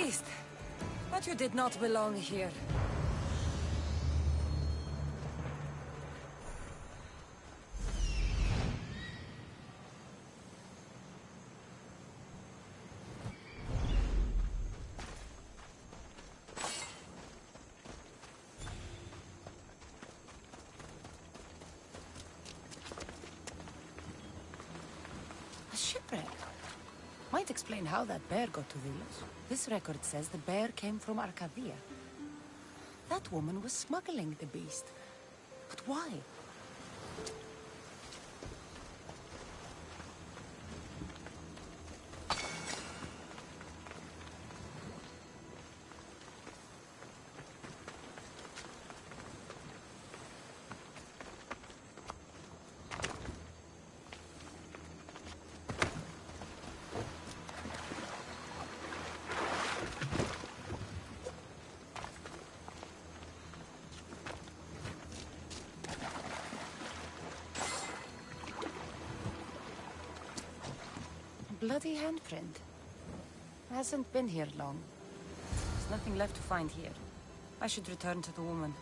beast! But you did not belong here. A shipwreck. Might explain how that bear got to Vilos. This record says the bear came from Arcadia. That woman was smuggling the beast. But why? Bloody handprint. Hasn't been here long. There's nothing left to find here. I should return to the woman.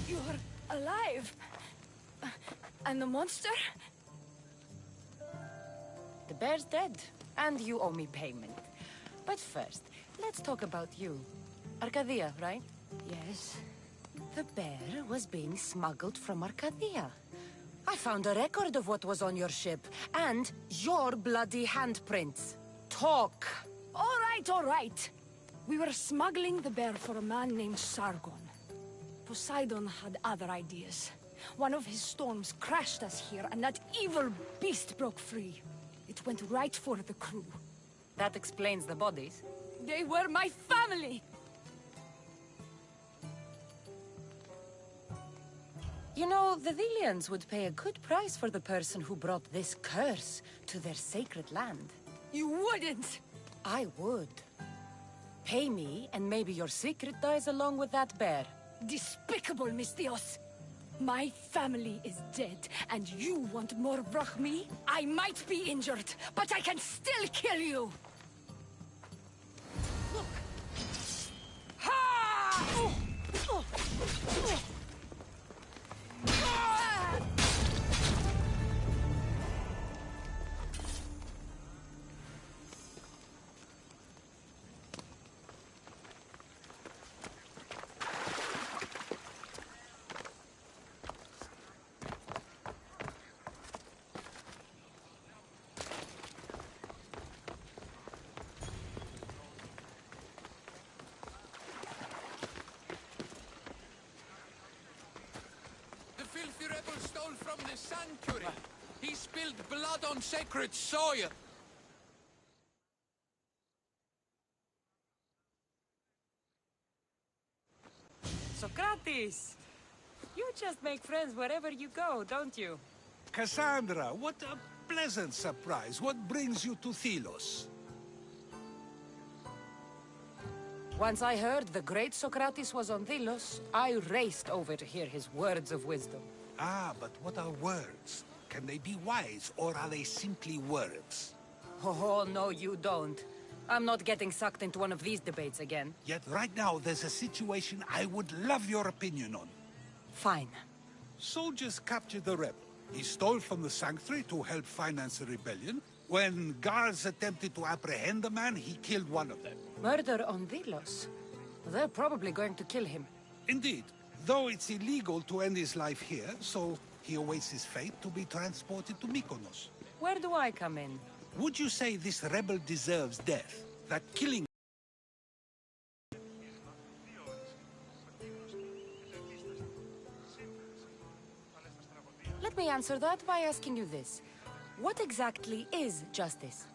You're alive! And the monster? The bear's dead, and you owe me payment. But first, let's talk about you. Arcadia, right? Yes. The bear was being smuggled from Arcadia. I found a record of what was on your ship, and your bloody handprints. Talk! All right. We were smuggling the bear for a man named Sargon. Poseidon had other ideas. One of his storms crashed us here, and that evil beast broke free. It went right for the crew. That explains the bodies. They were my family! You know, the Vilians would pay a good price for the person who brought this curse to their sacred land. You wouldn't! I would. Pay me, and maybe your secret dies along with that bear. Despicable, Misthios! My family is dead, and you want more Brachmi? I might be injured, but I can still kill you! Look! Ha! Oh! Oh! Oh! Ah! the rebel stole from the sanctuary. He spilled blood on sacred soil. Socrates! You just make friends wherever you go, don't you? Cassandra, what a pleasant surprise. What brings you to Thelos? Once I heard the great Socrates was on Delos, I raced over to hear his words of wisdom. Ah, but what are words? Can they be wise, or are they simply words? Oh, no, you don't. I'm not getting sucked into one of these debates again. Yet right now, there's a situation I would love your opinion on. Fine. Soldiers captured the rebel. He stole from the sanctuary to help finance the rebellion. When guards attempted to apprehend the man, he killed one of them. Murder on Delos? They're probably going to kill him. Indeed, though it's illegal to end his life here, so he awaits his fate to be transported to Mykonos. Where do I come in? Would you say this rebel deserves death? That killing... Let me answer that by asking you this. What exactly is justice?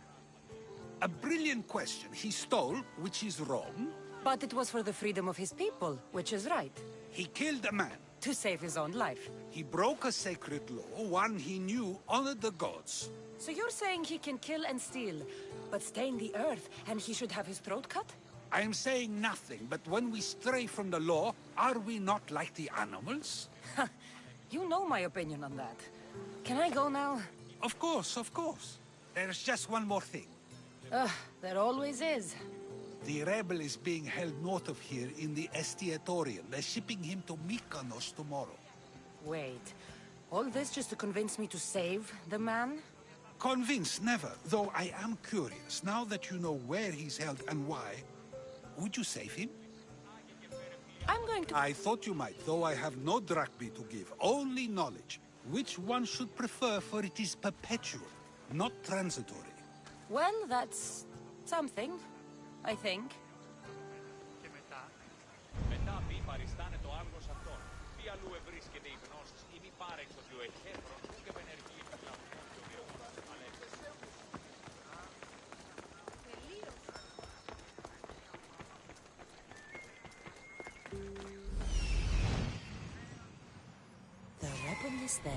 A brilliant question. He stole, which is wrong. But it was for the freedom of his people, which is right. He killed a man. To save his own life. He broke a sacred law, one he knew honored the gods. So you're saying he can kill and steal, but stain the earth, and he should have his throat cut? I am saying nothing, but when we stray from the law, are we not like the animals? You know my opinion on that. Can I go now? Of course, of course. There's just one more thing. There always is. The rebel is being held north of here in the Estiatorium. They're shipping him to Mykonos tomorrow. Wait. All this just to convince me to save the man? Convinced, never. Though I am curious, now that you know where he's held and why, would you save him? I'm going to... I thought you might, though I have no drachmae to give, only knowledge. Which one should prefer, for it is perpetual, not transitory. Well, that's... something, I think. The weapon is there.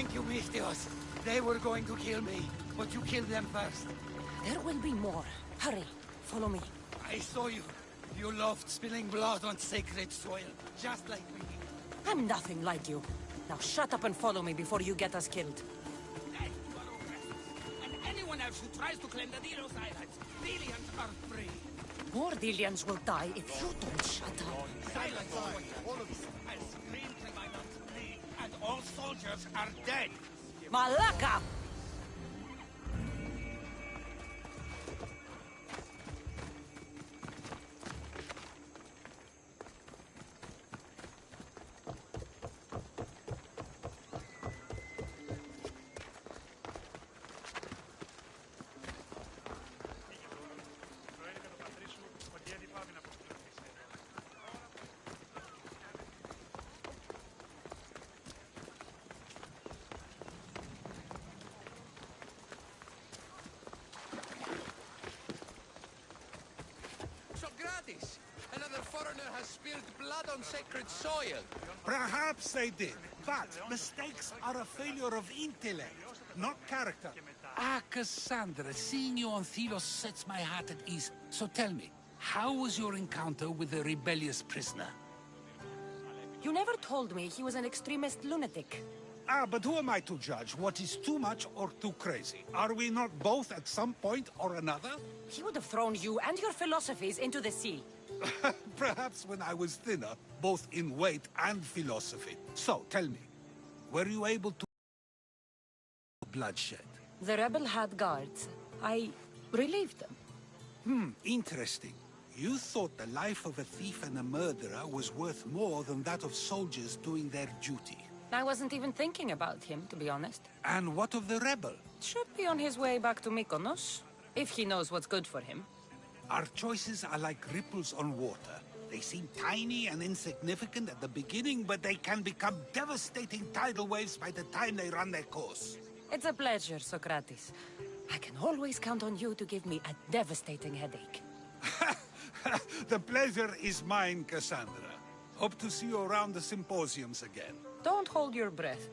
Thank you, Mistios. They were going to kill me, but you killed them first. There will be more. Hurry, follow me. I saw you. You loved spilling blood on sacred soil, just like me. I'm nothing like you. Now shut up and follow me before you get us killed. And anyone else who tries to claim the Delos Islands, Delians are free. More Delians will die if you don't shut up. Silence, all of you. I'll scream till my lungs bleed, and all soldiers are dead. Malaka! Socrates! Another foreigner has spilled blood on sacred soil. Perhaps they did, but mistakes are a failure of intellect, not character. Ah, Cassandra, seeing you on Thelos sets my heart at ease. So tell me, how was your encounter with the rebellious prisoner? You never told me he was an extremist lunatic. Ah, but who am I to judge what is too much or too crazy? Are we not both at some point or another? He would have thrown you and your philosophies into the sea. Perhaps when I was thinner, both in weight and philosophy. So, tell me, were you able to bloodshed? The rebel had guards. I relieved them. Interesting. You thought the life of a thief and a murderer was worth more than that of soldiers doing their duty. I wasn't even thinking about him, to be honest. And what of the rebel? Should be on his way back to Mykonos, if he knows what's good for him. Our choices are like ripples on water. They seem tiny and insignificant at the beginning, but they can become devastating tidal waves by the time they run their course. It's a pleasure, Socrates. I can always count on you to give me a devastating headache. The pleasure is mine, Cassandra. Hope to see you around the symposiums again. Don't hold your breath.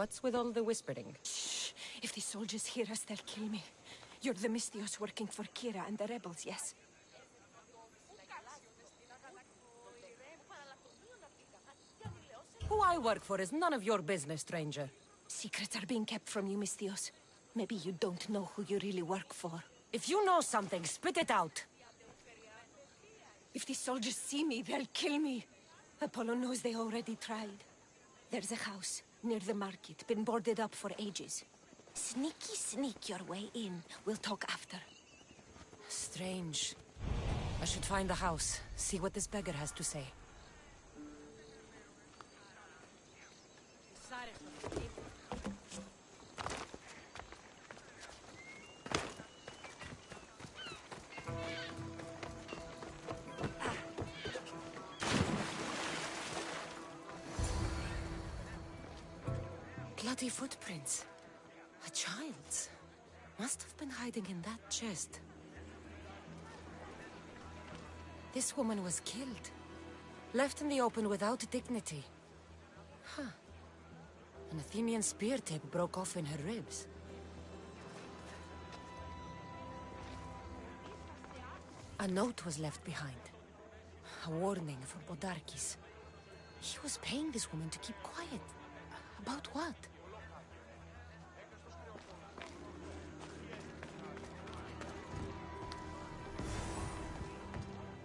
what's with all the whispering? Shh! If the soldiers hear us, they'll kill me. You're the Misthios working for Kira and the rebels, yes? Who I work for is none of your business, stranger. Secrets are being kept from you, Misthios. Maybe you don't know who you really work for. If you know something, spit it out. If the soldiers see me, they'll kill me. Apollo knows they already tried. There's a house near the market, been boarded up for ages. Sneak your way in. We'll talk after. Strange. I should find the house, see what this beggar has to say. Bloody footprints. A child's. Must have been hiding in that chest. This woman was killed. Left in the open without dignity. Huh. An Athenian spear tip broke off in her ribs. A note was left behind. A warning from Podarkis. He was paying this woman to keep quiet. About what?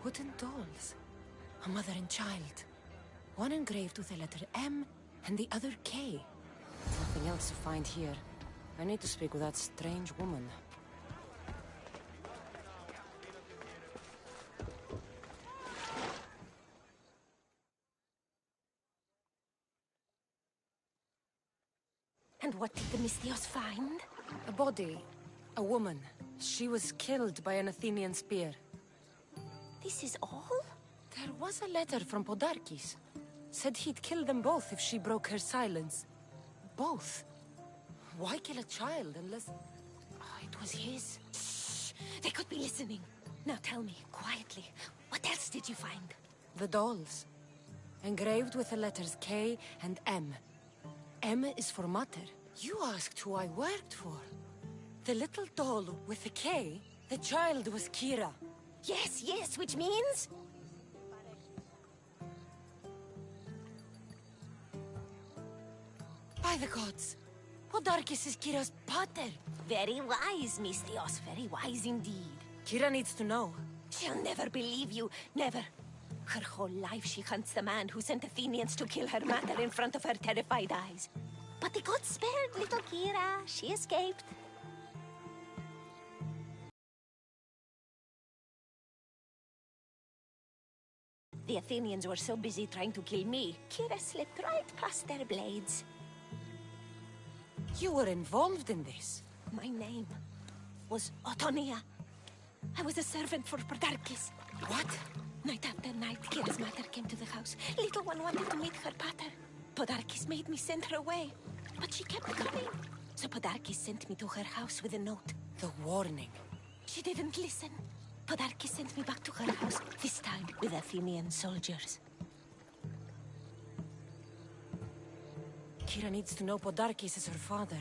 Wooden dolls. A mother and child. One engraved with the letter M and the other K. Nothing else to find here. I need to speak with that strange woman. And what did the Misthios find? A body. A woman. She was killed by an Athenian spear. This is all? There was a letter from Podarkis. Said he'd kill them both if she broke her silence. Both? Why kill a child unless... Oh, it was his. Shh! They could be listening. Now tell me, quietly, what else did you find? The dolls. Engraved with the letters K and M. M is for Mater. You asked who I worked for. The little doll with the K, the child was Kira. Yes, which means? By the gods! Podarkis is Kira's pater. Very wise, Misthios, very wise indeed. Kira needs to know. She'll never believe you, never. Her whole life she hunts the man who sent Athenians to kill her mater in front of her terrified eyes. But the gods spared little Kira. She escaped. The Athenians were so busy trying to kill me, Kira slipped right past their blades. You were involved in this. My name was Otonia. I was a servant for Podarkis. What? Night after night, Kira's mother came to the house. Little one wanted to meet her pater. Podarkis made me send her away, but she kept coming. So Podarkis sent me to her house with a note. The warning. She didn't listen. Podarkis sent me back to her house, this time with Athenian soldiers. Kira needs to know Podarkis is her father.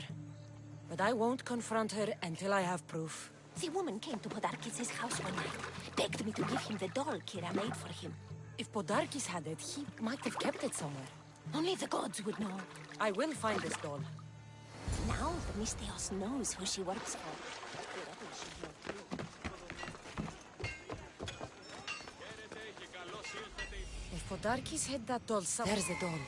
But I won't confront her until I have proof. The woman came to Podarkis' house one night, begged me to give him the doll Kira made for him. If Podarkis had it, he might have kept it somewhere. Only the gods would know. I will find this doll. Now the Misthios knows who she works for. If Podarkis hid that doll somewhere... There's the doll.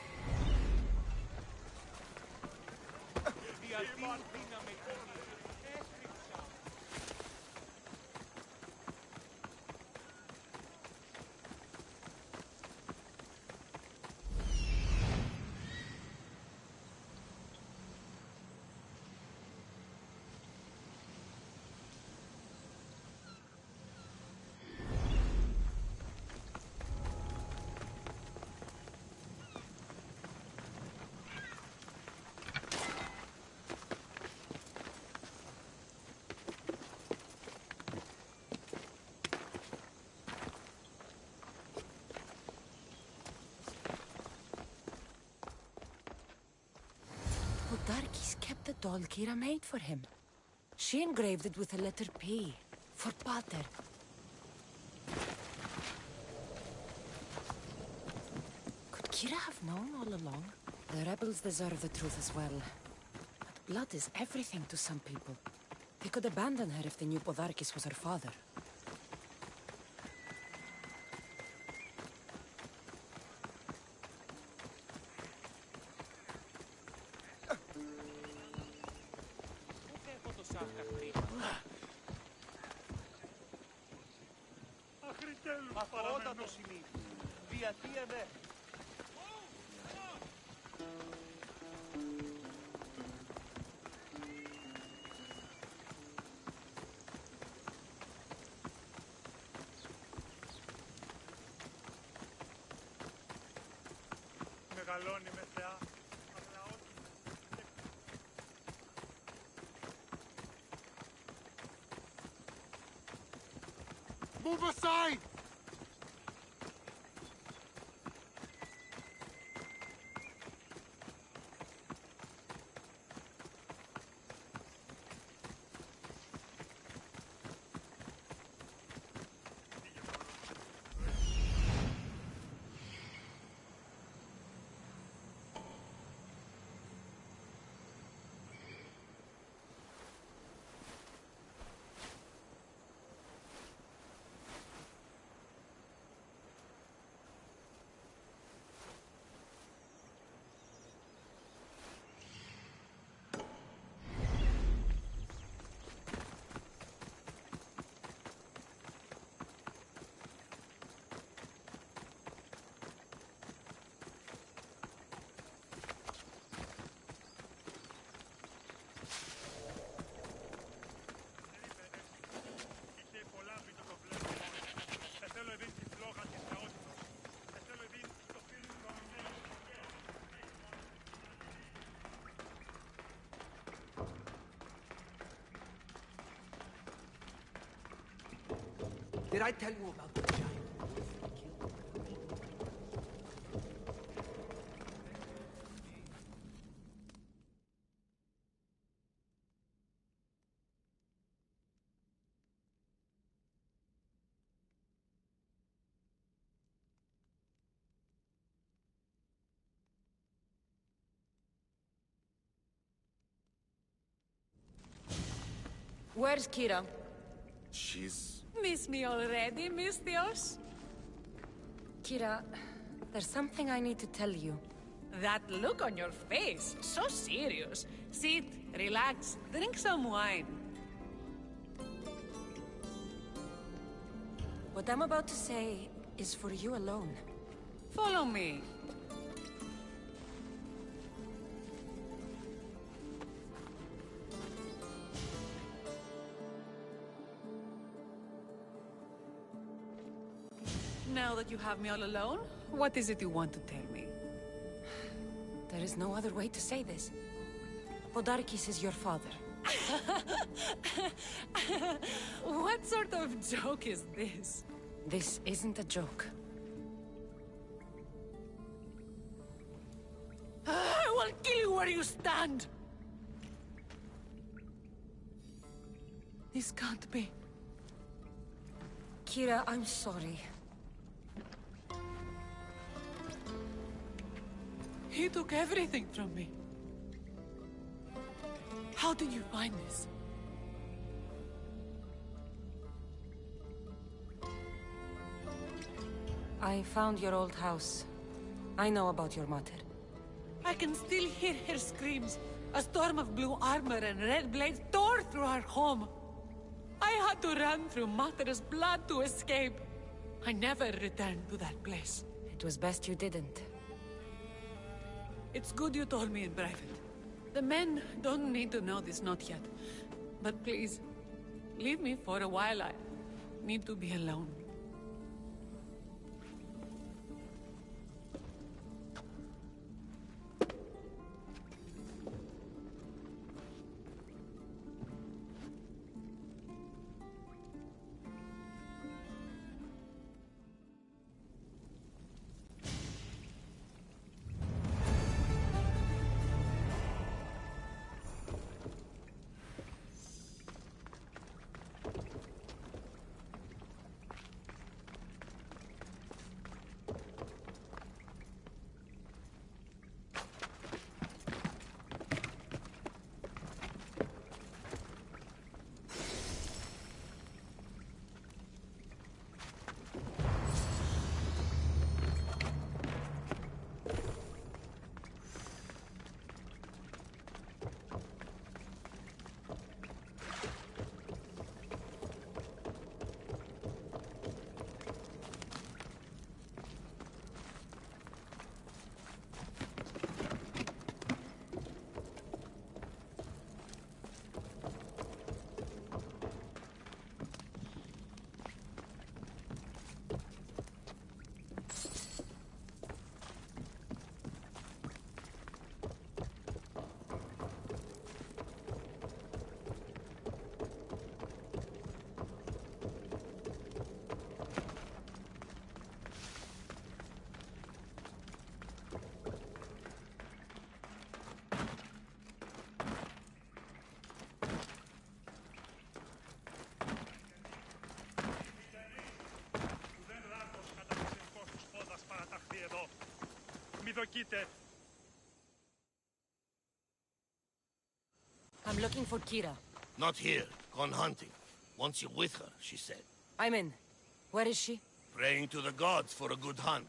He's kept the doll Kira made for him. She engraved it with the letter P, for Pater. Could Kira have known all along? The rebels deserve the truth as well. But blood is everything to some people. They could abandon her if they knew Podarkis was her father. Move aside! Did I tell you about the giant? Where's Kira? She's... Miss me already, Mistios? Kira, there's something I need to tell you. That look on your face, so serious. Sit, relax, drink some wine. What I'm about to say is for you alone. Follow me. Now that you have me all alone, what is it you want to tell me? There is no other way to say this. Podarkis is your father. What sort of joke is this? This isn't a joke. I will kill you where you stand! This can't be. Kira, I'm sorry. He took everything from me. How did you find this? I found your old house. I know about your mother. I can still hear her screams. A storm of blue armor and red blades tore through our home. I had to run through Mater's blood to escape. I never returned to that place. It was best you didn't. It's good you told me in private. The men don't need to know this, not yet. But please, leave me for a while. I need to be alone. I'm looking for Kira. Not here. Gone hunting. Wants you with her, she said. I'm in. Where is she? Praying to the gods for a good hunt.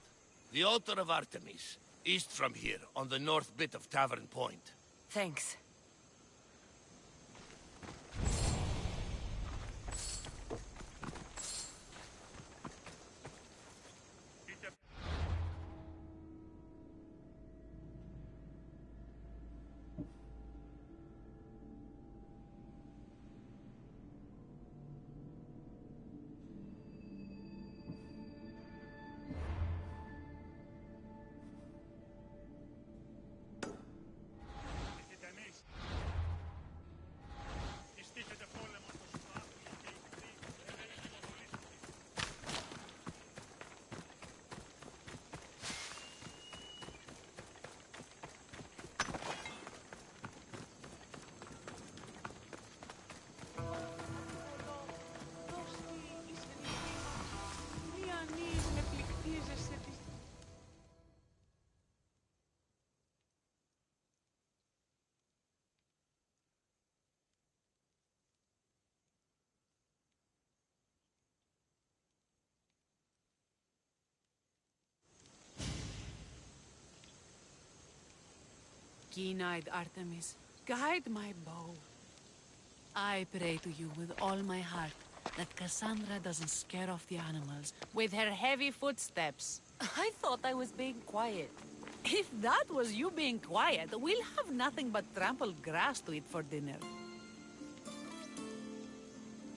The altar of Artemis, east from here, on the north bit of Tavern Point. Thanks. Keen-eyed Artemis, guide my bow. I pray to you with all my heart that Cassandra doesn't scare off the animals with her heavy footsteps. I thought I was being quiet. If that was you being quiet, we'll have nothing but trampled grass to eat for dinner.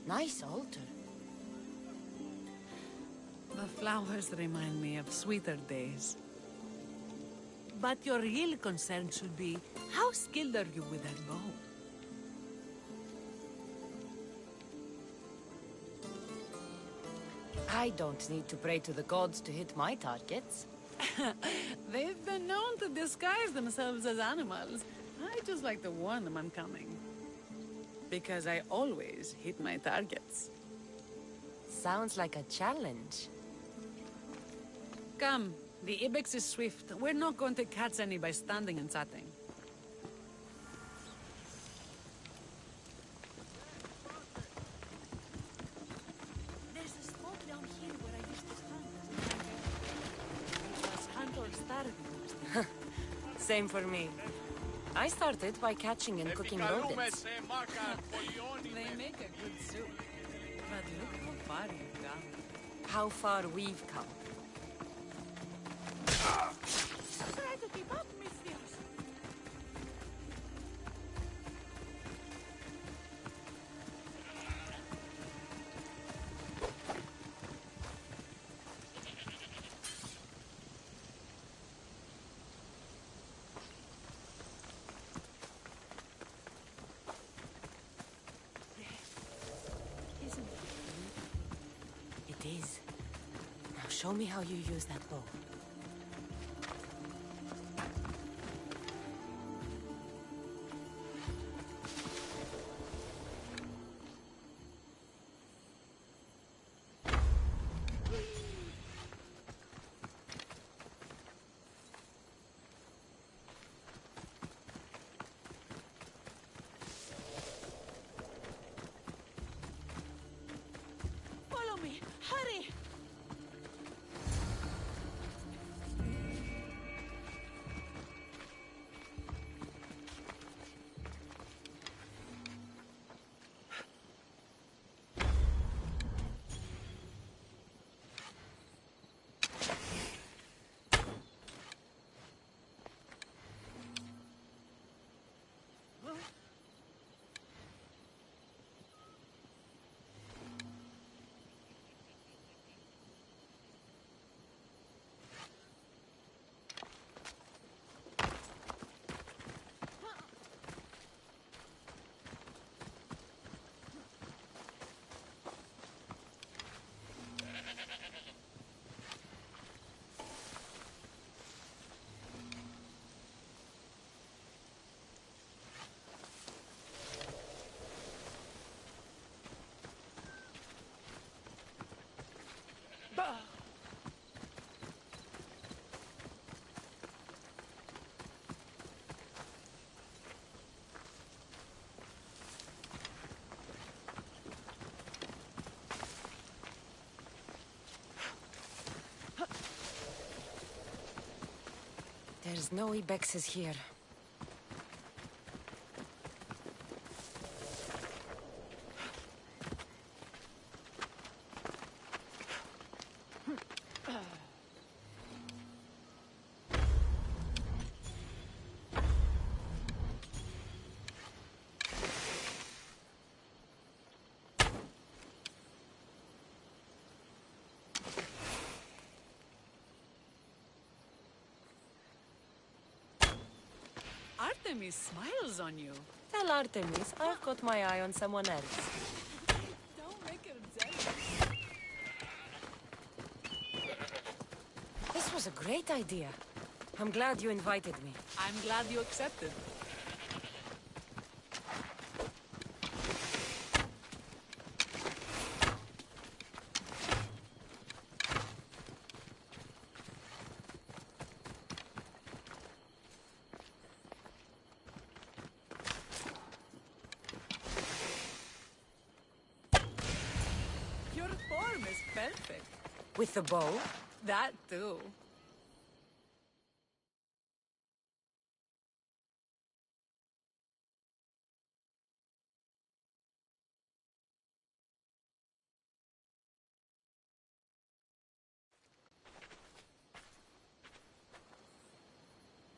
Nice altar. The flowers remind me of sweeter days. But your real concern should be, how skilled are you with that bow? I don't need to pray to the gods to hit my targets. They've been known to disguise themselves as animals. I just like to warn them I'm coming. Because I always hit my targets. Sounds like a challenge. Come, the ibex is swift. We're not going to catch any by standing and chatting. There's a spot down here where I used to hunt. It was hunt or starve. Same for me. I started by catching and cooking rodents. They make a good soup. But look how far you've gone. How far we've come. Try to keep up, mistress. Isn't it? It is. Now show me how you use that bow. Follow me! Hurry! There's no ibexes here. Artemis smiles on you. Tell Artemis I've got my eye on someone else. Don't make her jealous. This was a great idea. I'm glad you invited me. I'm glad you accepted. Your form is perfect. With the bow? That too.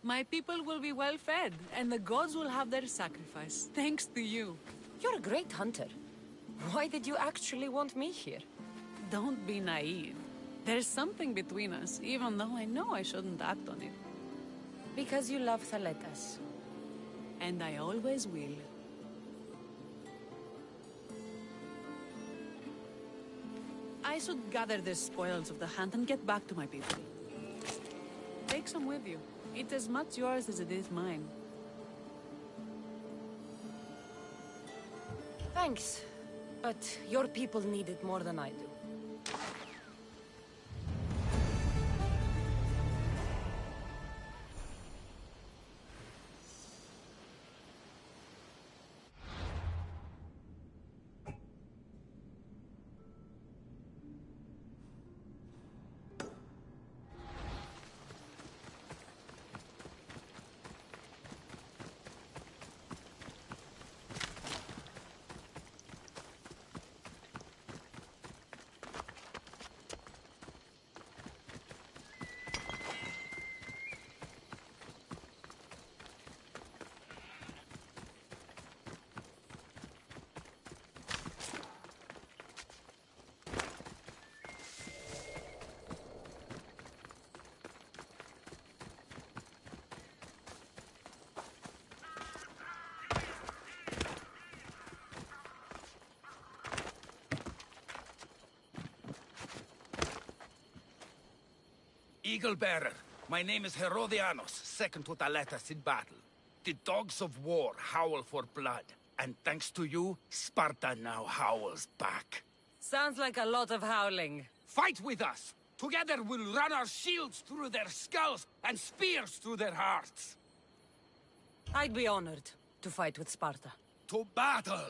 My people will be well fed, and the gods will have their sacrifice, thanks to you. You're a great hunter. Why did you actually want me here? Don't be naive. There's something between us, even though I know I shouldn't act on it. Because you love Thaletas. And I always will. I should gather the spoils of the hunt and get back to my people. Take some with you. It's as much yours as it is mine. Thanks. But your people need it more than I do. Eagle Bearer, my name is Herodianos, second to Thaletas in battle. The dogs of war howl for blood, and thanks to you, Sparta now howls back. Sounds like a lot of howling. Fight with us! Together we'll run our shields through their skulls and spears through their hearts! I'd be honored to fight with Sparta. To battle!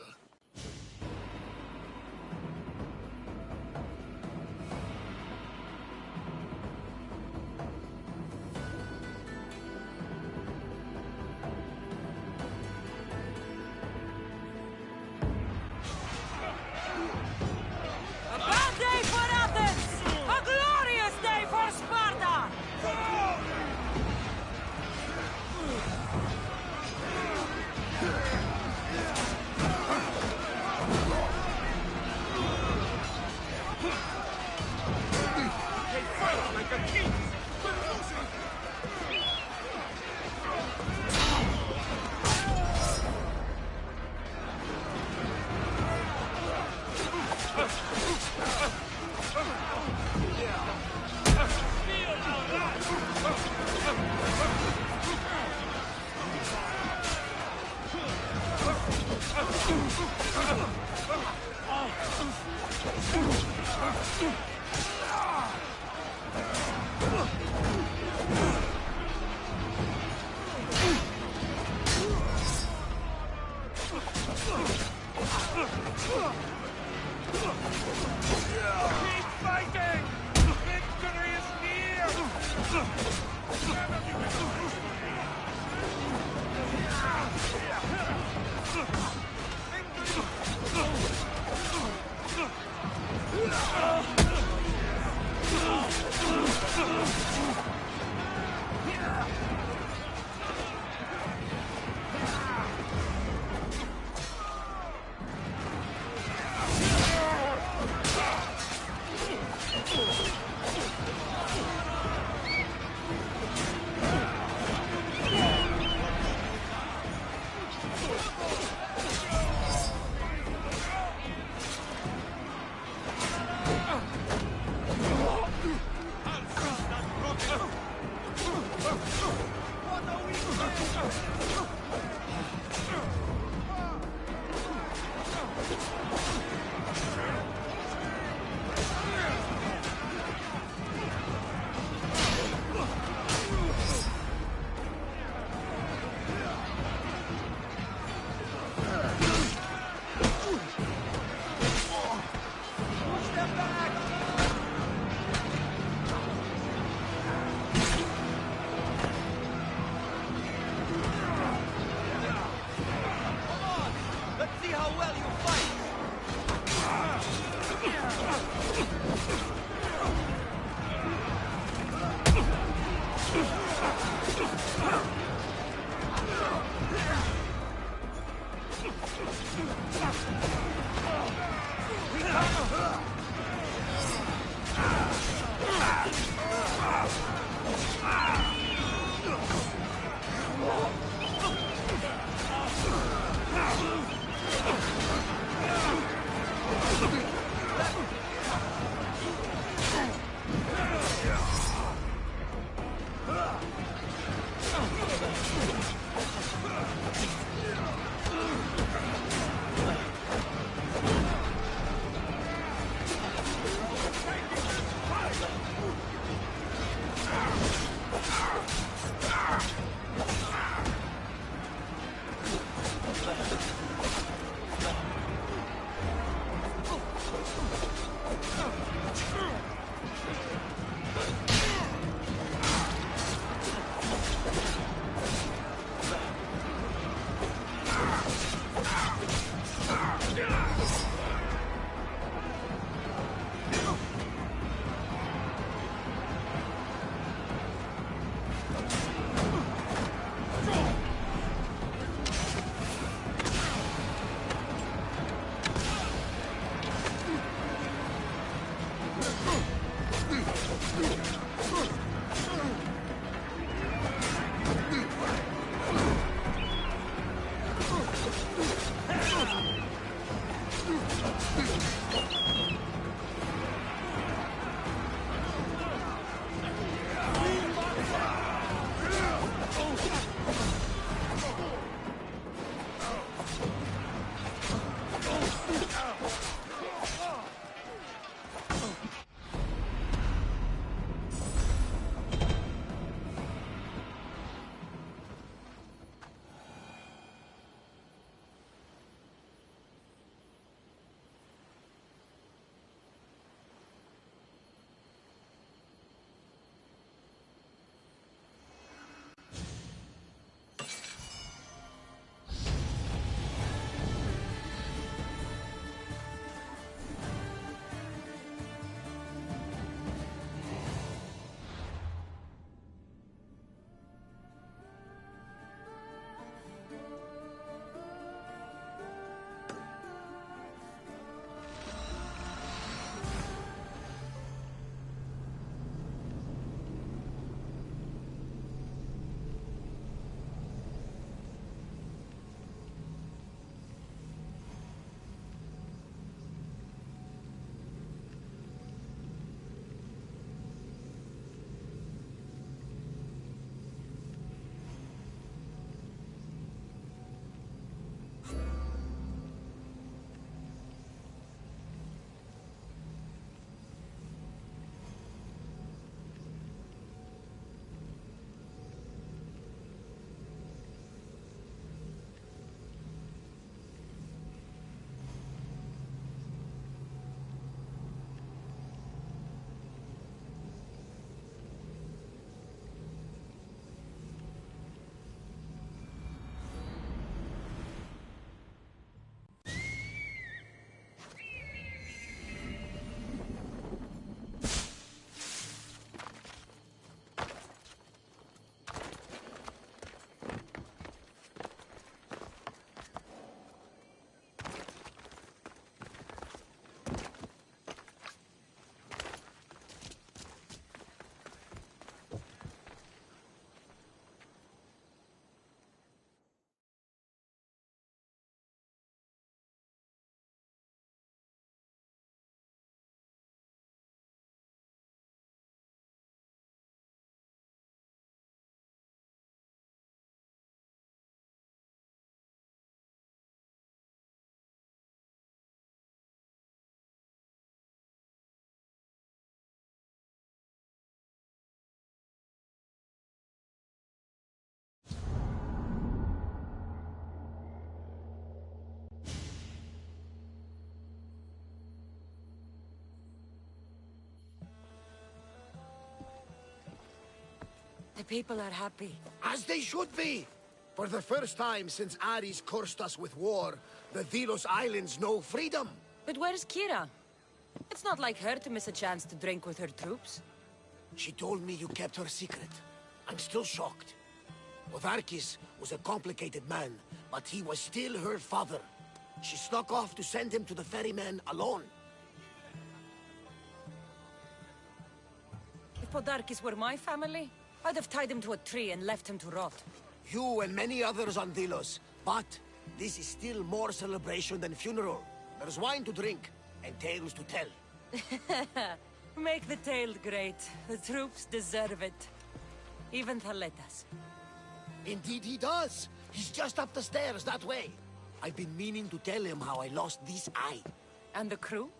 The people are happy. As they should be! For the first time since Ares cursed us with war, the Delos Islands know freedom! But where's Kira? It's not like her to miss a chance to drink with her troops. She told me you kept her secret. I'm still shocked. Otharkis was a complicated man, but he was still her father. She snuck off to send him to the ferryman alone. If Podarkis were my family, I'd have tied him to a tree and left him to rot. You and many others on Delos, but this is still more celebration than funeral. There's wine to drink, and tales to tell. Make the tale great. The troops deserve it. Even Thaletas. Indeed he does. He's just up the stairs that way. I've been meaning to tell him how I lost this eye. And the crew?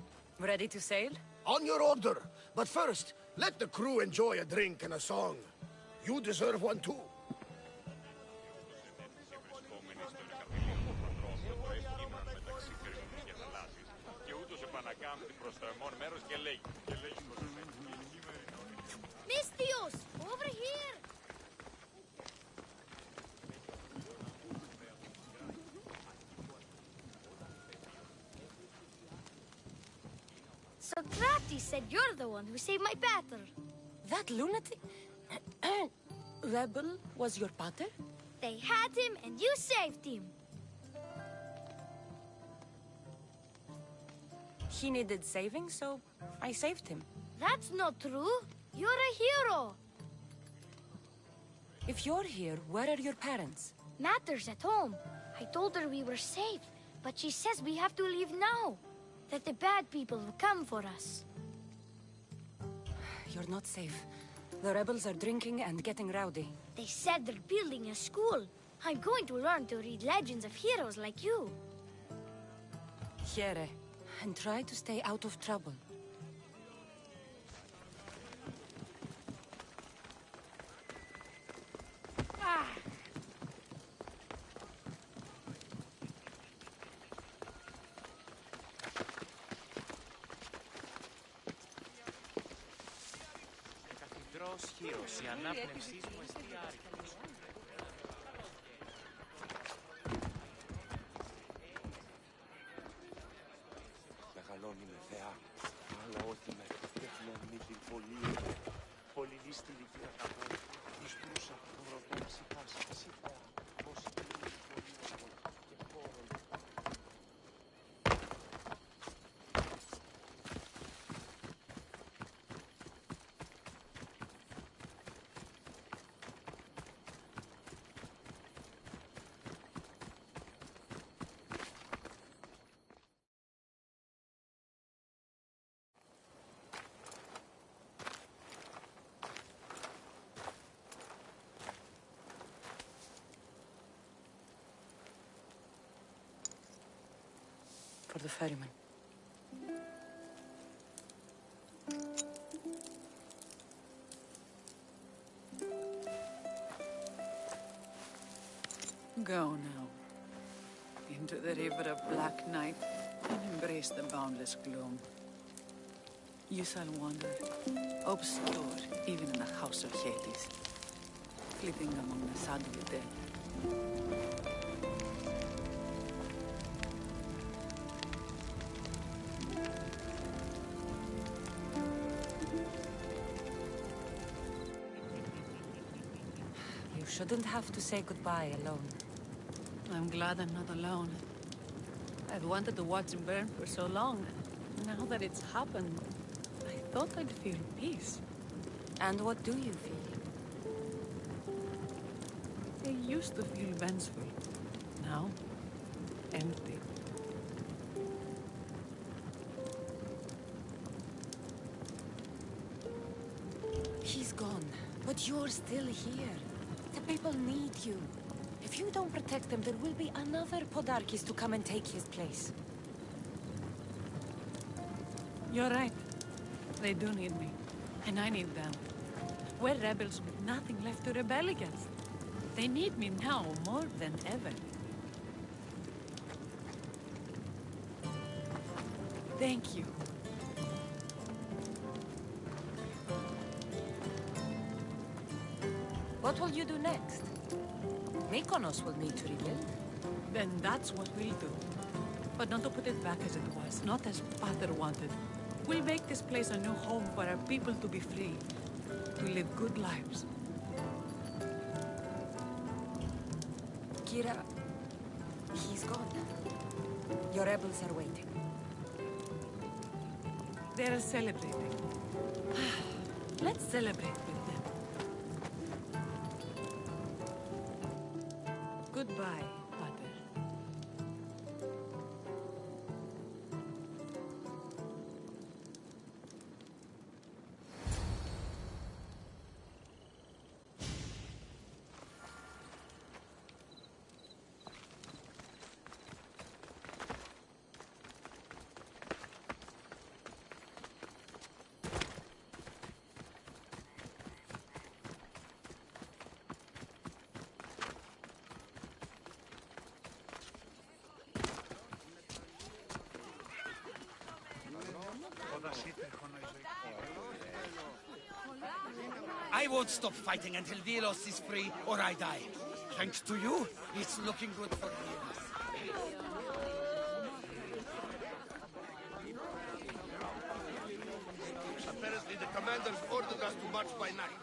Ready to sail? On your order. But first, let the crew enjoy a drink and a song. You deserve one too. Misthios! Over here! Socrates said you're the one who saved my pater. That lunatic? Rebel was your pater? They had him and you saved him. He needed saving, so I saved him. That's not true. You're a hero. If you're here, where are your parents? Matter's at home. I told her we were safe, but she says we have to leave now. That the bad people will come for us. You're not safe. The rebels are drinking and getting rowdy. They said they're building a school. I'm going to learn to read legends of heroes like you. Here, and try to stay out of trouble. Η ανάπνευσή μου εστί άρρηκος. Μεγαλώνει με θεά, αλλά όχι με τεχνώνει την πολύ. Πολύ λίστη ηλικία καπώ, τους τρούσα, τον ρωτώ να σηκάσει, σηκώ, πως είναι πολύ και χώρο. For the ferryman. Go now, into the river of black night, and embrace the boundless gloom. You shall wander, obscure even in the house of Hades, sleeping among the sadly dead. You shouldn't have to say goodbye alone. I'm glad I'm not alone. I've wanted to watch him burn for so long. Now that it's happened, I thought I'd feel peace. And what do you feel? I used to feel vengeful. Now, empty. He's gone, but you're still here. The people need you. If you don't protect them, there will be another Podarkis to come and take his place. You're right. They do need me. And I need them. We're rebels with nothing left to rebel against. They need me now more than ever. Thank you. What will you do next? Mykonos will need to rebuild. Then that's what we'll do. But not to put it back as it was, not as Pater wanted. We'll make this place a new home for our people to be free, to live good lives. Kira, he's gone. Your rebels are waiting. They're celebrating. Let's celebrate with them. Goodbye, Pater. I won't stop fighting until Delos is free or I die. Thanks to you, it's looking good for me. Apparently the commanders ordered us to march by night.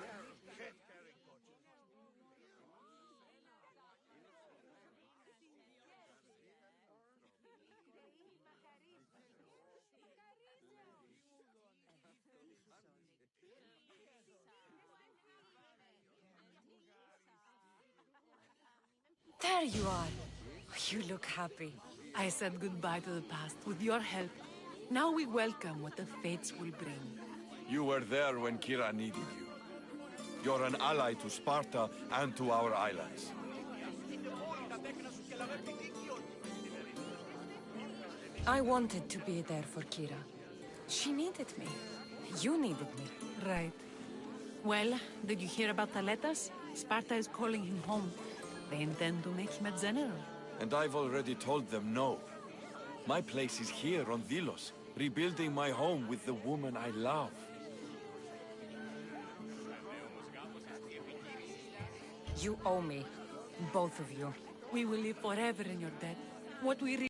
There you are. You look happy. I said goodbye to the past with your help. Now we welcome what the fates will bring. You were there when Kira needed you. You're an ally to Sparta and to our islands. I wanted to be there for Kira. She needed me. You needed me. Right. Well, did you hear about Thaletas? Sparta is calling him home. They intend to make him a general. And I've already told them no. My place is here on Delos, rebuilding my home with the woman I love. You owe me. Both of you. We will live forever in your debt. What we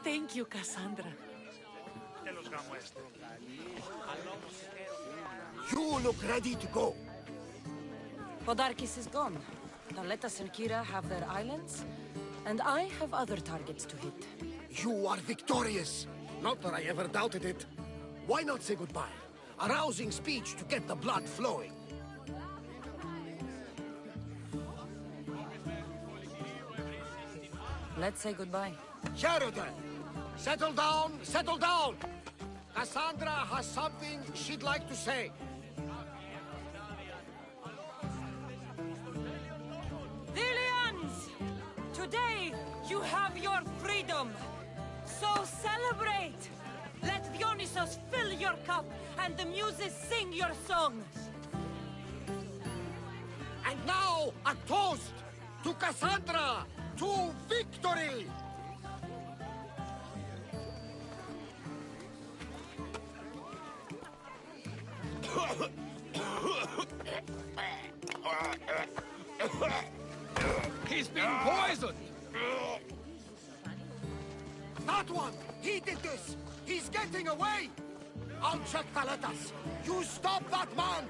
Thank you, Cassandra. You look ready to go. Podarkis is gone. Thaletas and Kira have their islands, and I have other targets to hit. You are victorious. Not that I ever doubted it. Why not say goodbye? A rousing speech to get the blood flowing. Let's say goodbye. Sheridan! Settle down, settle down! Cassandra has something she'd like to say. Delians! Today, you have your freedom. So celebrate! Let Dionysos fill your cup, and the muses sing your songs. And now, a toast to Cassandra! To victory! He's been poisoned! That one! He did this! He's getting away! I'll check Thaletas! You stop that man!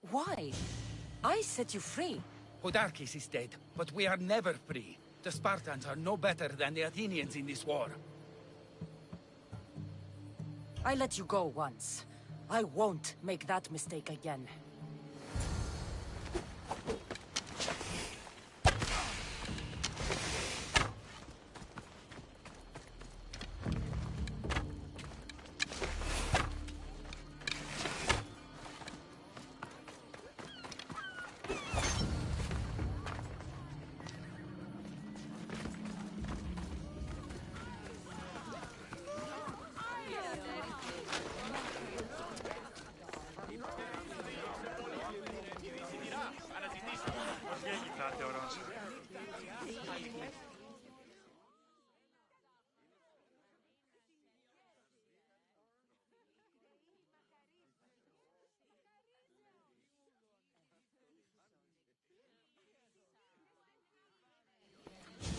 Why? I set you free. Podarkis is dead, but we are never free. The Spartans are no better than the Athenians in this war. I let you go once. I won't make that mistake again.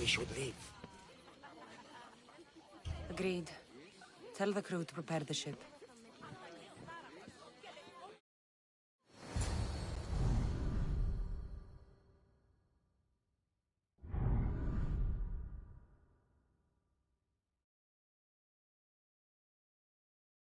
should leave. Agreed. Tell the crew to prepare the ship.